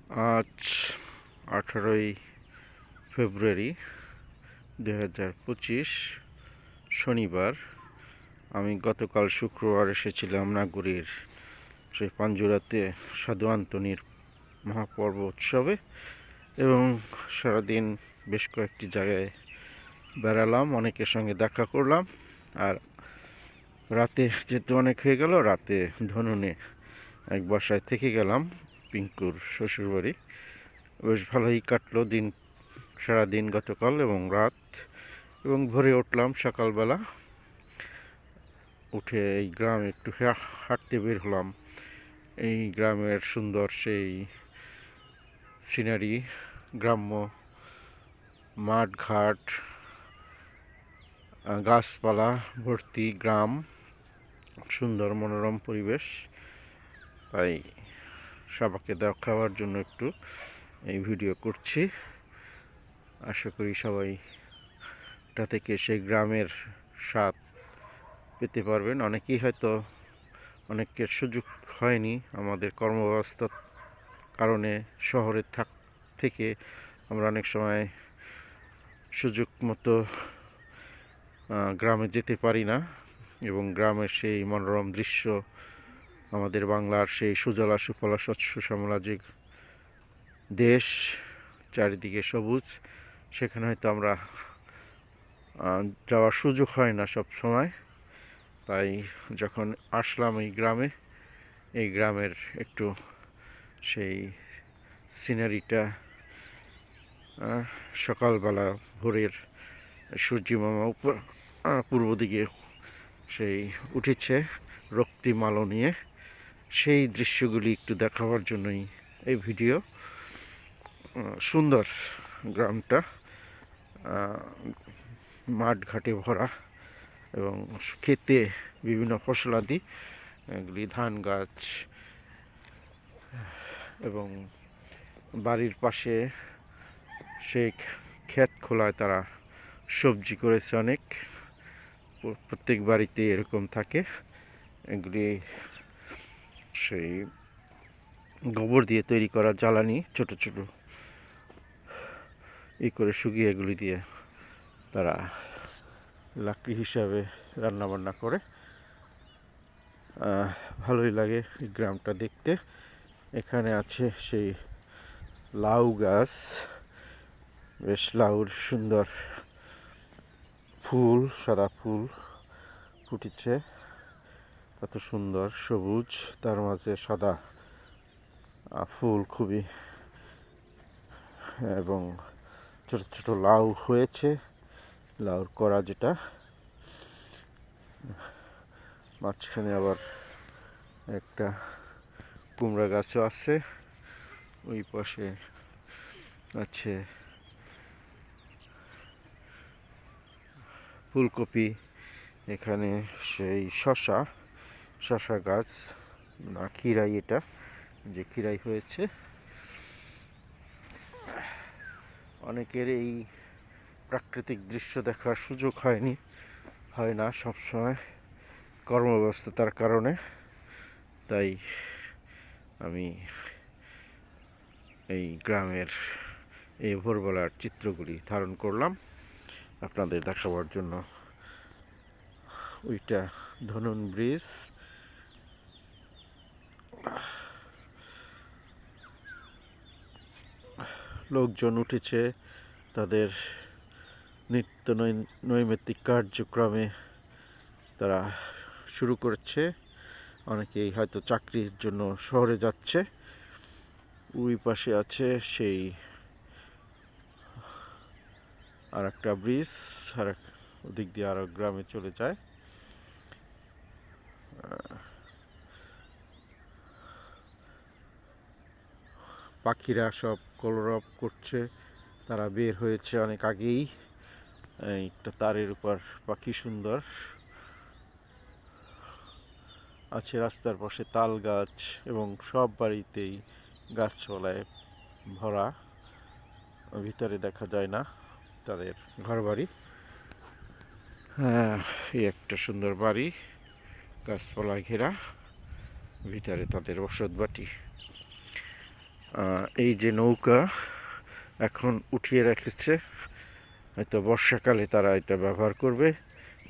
আজ 18ই ফেব্রুয়ারি 2025 শনিবার। আমি গতকাল শুক্রবার এসেছিলাম নাগুরির সেই পাঞ্জুরাতে সাধু আন্তনির মহাপর্ব উৎসবে এবং সারাদিন বেশ কয়েকটি জায়গায় বেড়ালাম, অনেকের সঙ্গে দেখা করলাম। আর রাতে যেতে অনেক হয়ে গেল, রাতে ধনুনে এক বাসায় থেকে গেলাম, পিঙ্কুর শ্বশুরবাড়ি। বেশ ভালোই কাটলো দিন, সারাদিন গতকাল এবং রাত, এবং ভোরে উঠলাম সকালবেলা। উঠে এই গ্রামে একটু হাঁটতে বের হলাম। এই গ্রামের সুন্দর সেই সিনারি, গ্রাম্য মাঠ ঘাট, গাছপালা ভর্তি গ্রাম, সুন্দর মনোরম পরিবেশ। তাই সবাইকে দেখাবার জন্য একটু এই ভিডিও করছি। আশা করি সবাই এটা থেকে সেই গ্রামের স্বাদ পেতে পারবেন। অনেকেই হয়তো, অনেকের সুযোগ হয়নি আমাদের কর্মব্যবস্থার কারণে। শহরে থেকে আমরা অনেক সময় সুযোগ মতো গ্রামে যেতে পারি না, এবং গ্রামের সেই মনোরম দৃশ্য, আমাদের বাংলার সেই সুজলা সুফলা শস্য শ্যামলা যে দেশ, চারিদিকে সবুজ, সেখানে হয়তো আমরা যাওয়ার সুযোগ হয় না সব সময়। তাই যখন আসলাম এই গ্রামের একটু সেই সিনারিটা, সকালবেলা ভোরের সূর্যিমামা পূর্ব দিকে সেই উঠেছে রক্তিম আলো নিয়ে, সেই দৃশ্যগুলি একটু দেখাবার জন্যই এই ভিডিও। সুন্দর গ্রামটা, মাঠ ঘাটে ভরা, এবং ক্ষেতে বিভিন্ন ফসলাদি, এগুলি ধান গাছ, এবং বাড়ির পাশে সেই ক্ষেত খোলায় তারা সবজি করেছে অনেক। প্রত্যেক বাড়িতে এরকম থাকে। এগুলি সেই গোবর দিয়ে তৈরি করা জ্বালানি, ছোট ছোট করে শুকিয়ে এগুলি দিয়ে তারা লাকড়ি হিসাবে রান্নাবান্না করে। ভালোই লাগে এই গ্রামটা দেখতে। এখানে আছে সেই লাউ গাছ, বেশ লাউর সুন্দর ফুল, সাদা ফুল ফুটেছে, কত সুন্দর সবুজ, তার মাঝে সাদা ফুল খুবই, এবং ছোট ছোট লাউ হয়েছে, লাউর করা যেটা। মাঝখানে আবার একটা কুমড়া গাছও আছে, ওই পাশে আছে ফুলকপি, এখানে সেই শশা গাছ, না খিরাই, এটা যে খিরাই হয়েছে। অনেকের এই প্রাকৃতিক দৃশ্য দেখার সুযোগ হয় না সবসময় কর্মব্যস্ততার কারণে। তাই আমি এই গ্রামের এই ভোরবেলার চিত্রগুলি ধারণ করলাম আপনাদের দেখাবার জন্য। ওইটা ধনুন ব্রিজ, লোকজন উঠেছে তাদের নিত্য নৈমিত্তিক কার্যক্রমে, তারা শুরু করেছে। অনেকেই হয়তো চাকরির জন্য শহরে যাচ্ছে। ওই পাশে আছে সেই আর একটা ব্রিজ, আর ওদিক দিয়ে আরো গ্রামে চলে যায়। পাখিরা সব কলরব করছে, তারা বের হয়েছে অনেক আগেই। একটা তারের উপর পাখি সুন্দর আছে, রাস্তার পাশে তাল গাছ, এবং সব বাড়িতেই গাছপালায় ভরা, ভিতরে দেখা যায় না তাদের ঘর বাড়ি। এই একটা সুন্দর বাড়ি, গাছপালা ঘেরা, ভিতরে তাদের বসত বাটি। এই যে নৌকা এখন উঠিয়ে রেখেছে, হয়তো বর্ষাকালে তারা এটা ব্যবহার করবে।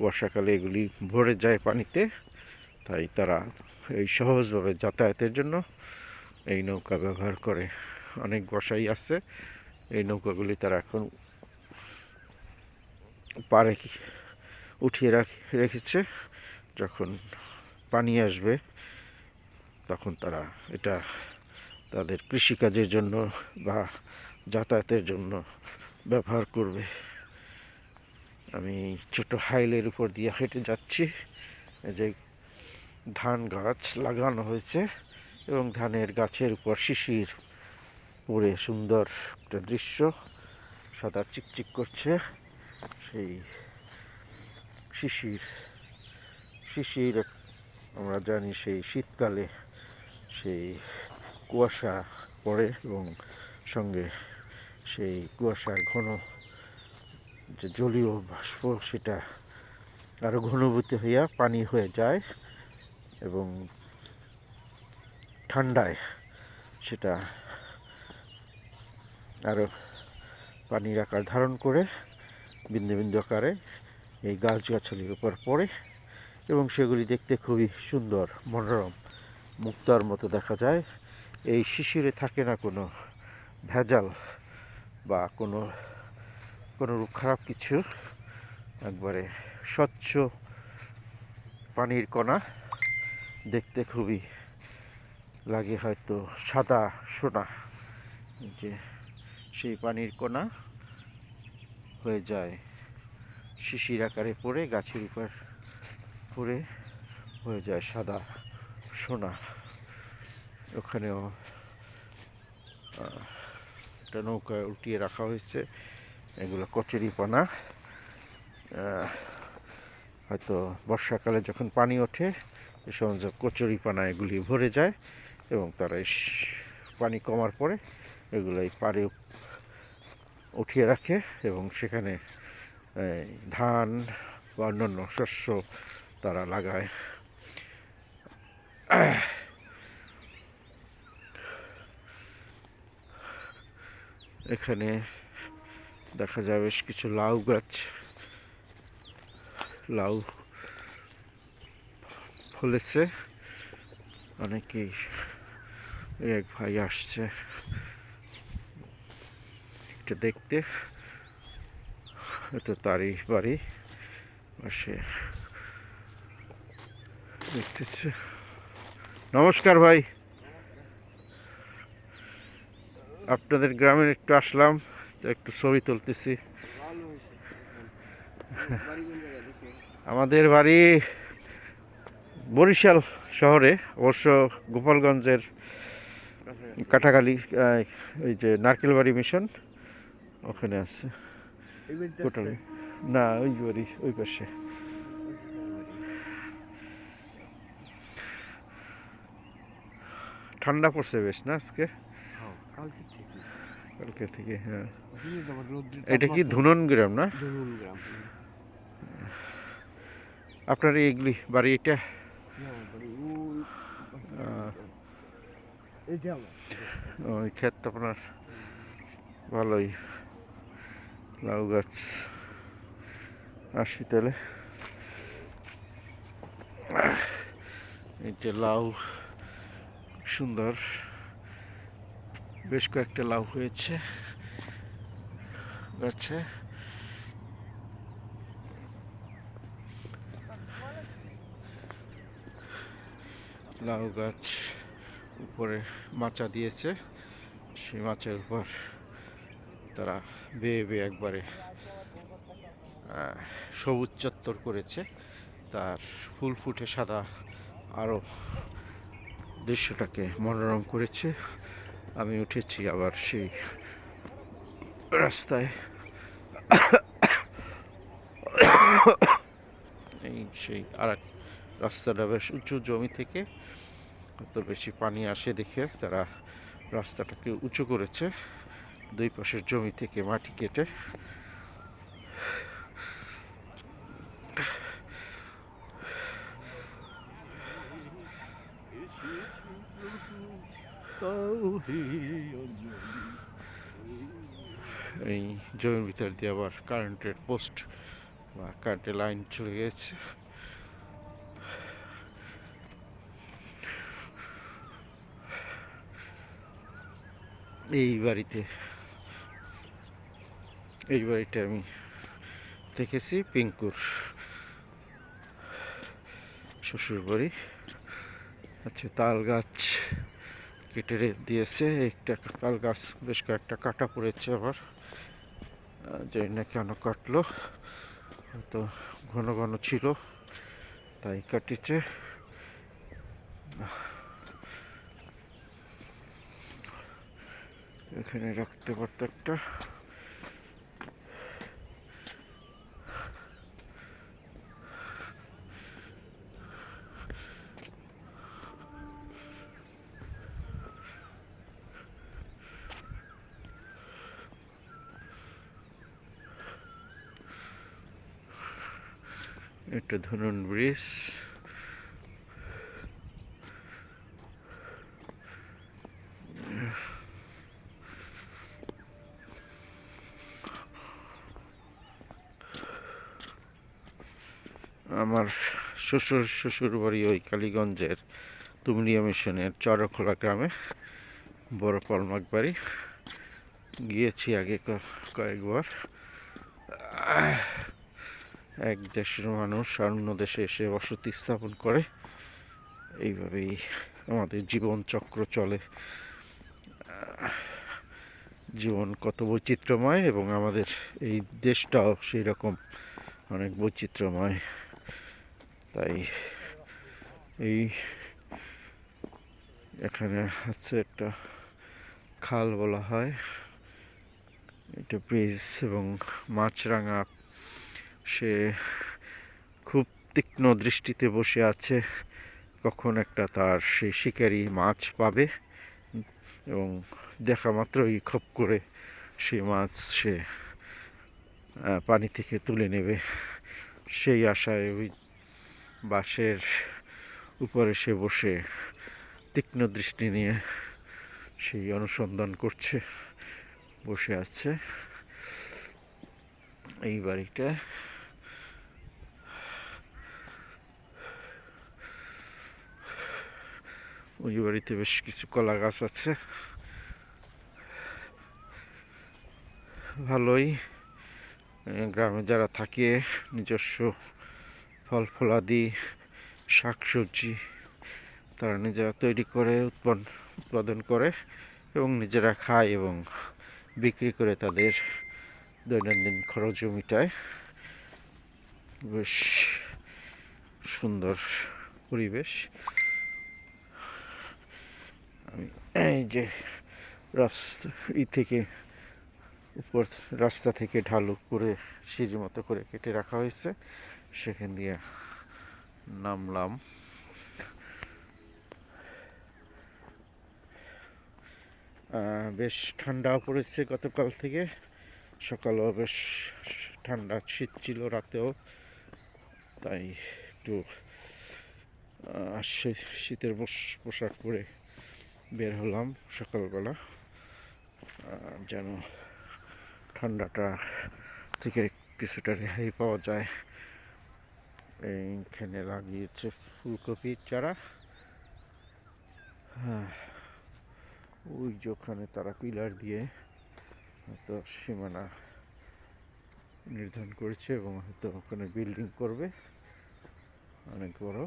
বর্ষাকালে এগুলি ভরে যায় পানিতে, তাই তারা এই সহজভাবে যাতায়াতের জন্য এই নৌকা ব্যবহার করে। অনেক বসাই আছে, এই নৌকাগুলি তারা এখন পারে উঠিয়ে রেখেছে। যখন পানি আসবে তখন তারা এটা তাদের কৃষিকাজের জন্য বা যাতায়াতের জন্য ব্যবহার করবে। আমি ছোট হাইলের উপর দিয়ে হেঁটে যাচ্ছি। এই যে ধান গাছ লাগানো হয়েছে এবং ধানের গাছের উপর শিশির পড়ে সুন্দর একটা দৃশ্য, সাদা চিকচিক করছে। সেই শিশির শিশির আমরা জানি সেই শীতকালে সেই কুয়াশা পড়ে এবং সঙ্গে সেই কুয়াশার ঘন যে জলীয় বাষ্প সেটা আরও ঘনীভূত হইয়া পানি হয়ে যায় এবং ঠান্ডায় সেটা আরও পানির আকার ধারণ করে বিন্দু বিন্দু আকারে এই গাছগাছালির উপর পড়ে এবং সেগুলি দেখতে খুবই সুন্দর, মনোরম, মুক্তার মতো দেখা যায়। এই শিশিরে থাকে না কোনো ভেজাল বা কোনো রূপ খারাপ কিছু, একবারে স্বচ্ছ পানির কণা, দেখতে খুবই লাগে হয়তো সাদা সোনা। যে সেই পানির কণা হয়ে যায় শিশির আকারে পড়ে গাছের উপর পড়ে হয়ে যায় সাদা সোনা। ওখানেও একটা নৌকায় উল্টিয়ে রাখা হয়েছে, এগুলো কচুরিপানা। হয়তো বর্ষাকালে যখন পানি ওঠে এ সমস্ত কচুরিপানা এগুলি ভরে যায় এবং তারা পানি কমার পরে এগুলো এই পাড়ে উঠিয়ে রাখে এবং সেখানে ধান বা অন্যান্য শস্য তারা লাগায়। এখানে দেখা যায় বেশ কিছু লাউ গাছ, লাউ ফলেছে। অনেকেই এক ভাই আসছে এটা দেখতে, হয়তো তারই বাড়ি পাশে দেখতেছে। নমস্কার ভাই, আপনাদের গ্রামের একটু আসলাম তো একটু ছবি তুলতেছি। আমাদের বাড়ি বরিশাল শহরে, অবশ্য গোপালগঞ্জের কাটাখালী, ওই যে নারকেলবাড়ি মিশন ওখানে আছে। কোটালে না, ওই বাড়ি ওই পাশে। ঠান্ডা পড়ছে বেশ না আজকে, কালকে থেকে। হ্যাঁ, এটা কি ধুনন গ্রাম না? আপনার এইগুলি বাড়ি এটা? ওই ক্ষেত আপনার ভালোই, লাউ গাছ। আসি তাহলে। এই যে লাউ সুন্দর, বেশ কয়েকটা লাউ হয়েছে গাছে। লাউ গাছ উপরে মাচা দিয়েছে, সেই মাচার উপর তারা বেয়ে বেয়ে একবারে সবুজ চত্বর করেছে, তার ফুল ফুটে সাদা আরও দৃশ্যটাকে মনোরম করেছে। আমি উঠেছি আবার সেই রাস্তায়, এই সেই আর এক রাস্তাটা বেশ উঁচু জমি থেকে, অত বেশি পানি আসে দেখে তারা রাস্তাটাকে উঁচু করেছে, দুই পাশের জমি থেকে মাটি কেটে। এই জমির ভিতর দিয়ে আবার কারেন্টের পোস্ট বা কারেন্টের লাইন চলে গেছে। এই বাড়িটা আমি দেখেছি পিঙ্কুর শ্বশুর বাড়ি। আচ্ছা, তাল গাছ কেটে দিয়েছে, একটা তাল গাছ বেশ কয়েকটা কাটা পড়েছে আবার, জানি না কেন কাটলো, হয়তো ঘন ঘন ছিল তাই কাটিছে। এখানে রাখতে পারতো একটা। এটা ধরুন ব্রিজ। আমার শ্বশুর বাড়ি ওই কালীগঞ্জের তুমলিয়া মিশনের চরখোলা গ্রামে, বড় পলমাক বাড়ি। গিয়েছি আগে কয়েকবার। এক দেশের মানুষ আর অন্য দেশে এসে বসতি স্থাপন করে, এইভাবেই আমাদের জীবন চক্র চলে। জীবন কত বৈচিত্র্যময়, এবং আমাদের এই দেশটাও সেই রকম অনেক বৈচিত্র্যময়। তাই এই এখানে আছে একটা খাল বলা হয়, এটা ব্রিজ, এবং মাছরাঙা সে খুব তীক্ষ্ণ দৃষ্টিতে বসে আছে, কখন একটা তার সেই শিকারি মাছ পাবে, এবং দেখা মাত্রই খপ করে সেই মাছ সে পানি থেকে তুলে নেবে, সেই আশায় ওই বাঁশের উপরে সে বসে তীক্ষ্ণ দৃষ্টি নিয়ে সেই অনুসন্ধান করছে, বসে আছে। এই বাড়িটা ওই বাড়িতে বেশ কিছু কলা গাছ আছে, ভালোই। গ্রামে যারা থাকে নিজস্ব ফল ফলাদি শাকসবজি তারা নিজেরা তৈরি করে উৎপাদন করে এবং নিজেরা খায় এবং বিক্রি করে তাদের দৈনন্দিন খরচও মেটায়। বেশ সুন্দর পরিবেশ। আমি এই যে রাস্তা থেকে ঢালু করে সিঁড়ি মতো করে কেটে রাখা হয়েছে, সেখান দিয়ে নামলাম। বেশ ঠান্ডাও পড়েছে গতকাল থেকে, সকালেও বেশ ঠান্ডা, শীত ছিল রাতেও, তাই একটু শীতের পোশাক পরে বের হলাম সকালবেলা, যেন ঠান্ডাটা থেকে কিছুটা রেহাই পাওয়া যায়। এইখানে লাগিয়েছে ফুলকপির চারা। হ্যাঁ, ওই যে ওখানে তারা পিলার দিয়ে হয়তো সীমানা নির্ধারণ করেছে এবং হয়তো ওখানে বিল্ডিং করবে অনেক বড়।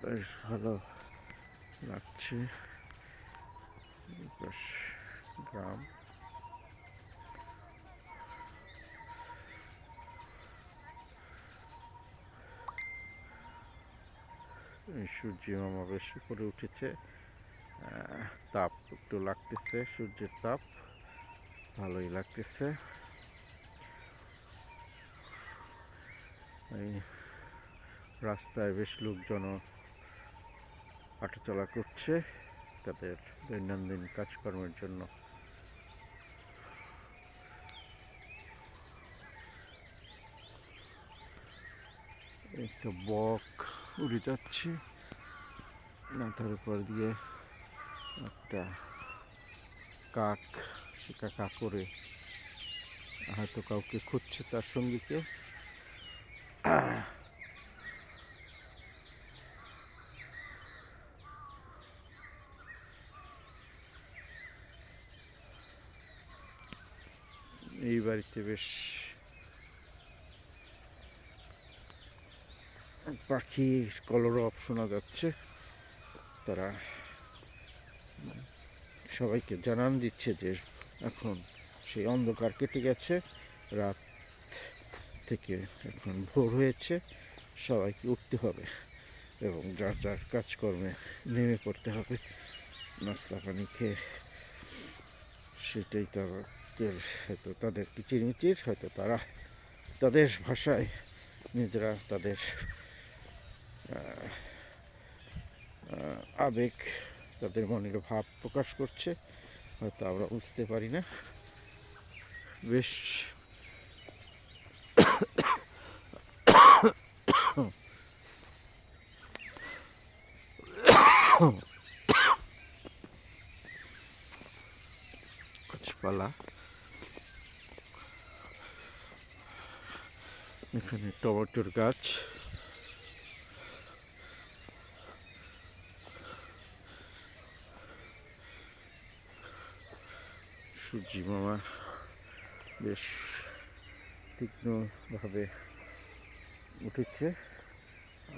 বেশ ভালো লাগছে, বেশ গ্রাম। সূর্য মামা বেশ উপরে উঠেছে, তাপ একটু লাগতেছে, সূর্যের তাপ ভালোই লাগতেছে। এই রাস্তায় বেশ লোকজন হাঁটাচলা করছে। তাদের দৈনন্দিন কাজকর্মের জন্য। একটা বক উড়ে যাচ্ছে, মাথার উপর দিয়ে একটা কাক, সে কা করে হয়তো কাউকে খুঁজছে তার সঙ্গীকে। এই বাড়িতে বেশ পাখির কলরব শোনা যাচ্ছে। তারা সবাইকে জানান দিচ্ছে যে এখন সেই অন্ধকার কেটে গেছে, রাত থেকে এখন ভোর হয়েছে, সবাইকে উঠতে হবে এবং যার যার কাজকর্মে নেমে পড়তে হবে নাস্তা পানি খেয়ে। সেটাই তাদের হয়তো তাদের কিচিরমিচির, হয়তো তারা তাদের ভাষায় নিজেরা তাদের আবেগ, তাদের মনের ভাব প্রকাশ করছে, হয়তো আমরা বুঝতে পারি না। বেশ গাছপালা, এখানে টমেটোর গাছ, সূর্যি মামা বেশ তীক্ষ্ণভাবে উঠেছে,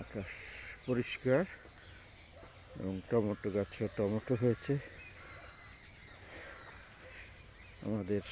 আকাশ পরিষ্কার এবং টমেটো গাছে টমেটো হয়েছে। আমাদের